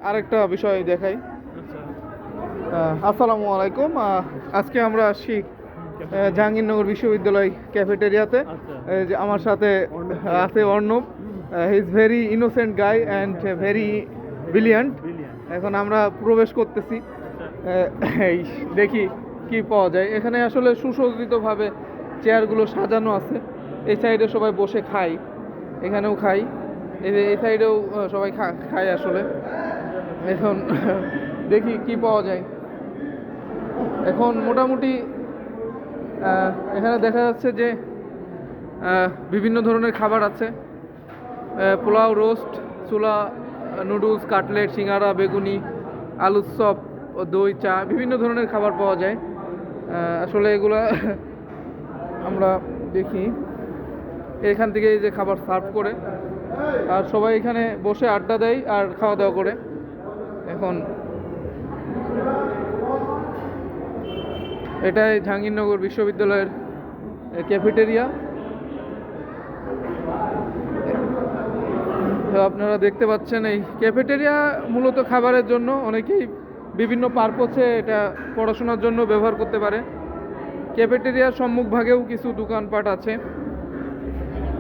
আরেকটা বিষয় দেখাই। আসসালামু আলাইকুম। আজকে আমরা আসছি জাহাঙ্গীরনগর বিশ্ববিদ্যালয় ক্যাফেটেরিয়াতে। যে আমার সাথে আছে Arnab. He is very innocent guy and very brilliant. এখন আমরা প্রবেশ করতেছি। এই দেখি কি পাওয়া যায়। এখানে আসলে সুসজ্জিতভাবে চেয়ারগুলো সাজানো আছে। এই সাইডে সবাই বসে খায়, এখানেও খাই, এই সাইডেও সবাই খায় আসলে। এখন দেখি কি পাওয়া যায়। এখন মোটামুটি এখানে দেখা যাচ্ছে যে বিভিন্ন ধরনের খাবার আছে। পোলাও, রোস্ট, ছোলা, নুডলস, কাটলেট, সিঙ্গারা, বেগুনি, আলুর চপ, দই, চা, বিভিন্ন ধরনের খাবার পাওয়া যায়। আসলে এগুলা আমরা দেখি এখান থেকে যে খাবার সার্ভ করে, আর সবাই এখানে বসে আড্ডা দেয় আর খাওয়া দাওয়া করে। এখন এটাই জাহাঙ্গীরনগর বিশ্ববিদ্যালয়ের ক্যাফেটেরিয়া। তো আপনারা দেখতে পাচ্ছেন এই ক্যাফেটেরিয়া মূলত খাবারের জন্য, অনেকেই বিভিন্ন পারপোসে এটা পড়াশোনার জন্য ব্যবহার করতে পারে। ক্যাফেটেরিয়ার সম্মুখভাগেও কিছু দোকানপাট আছে।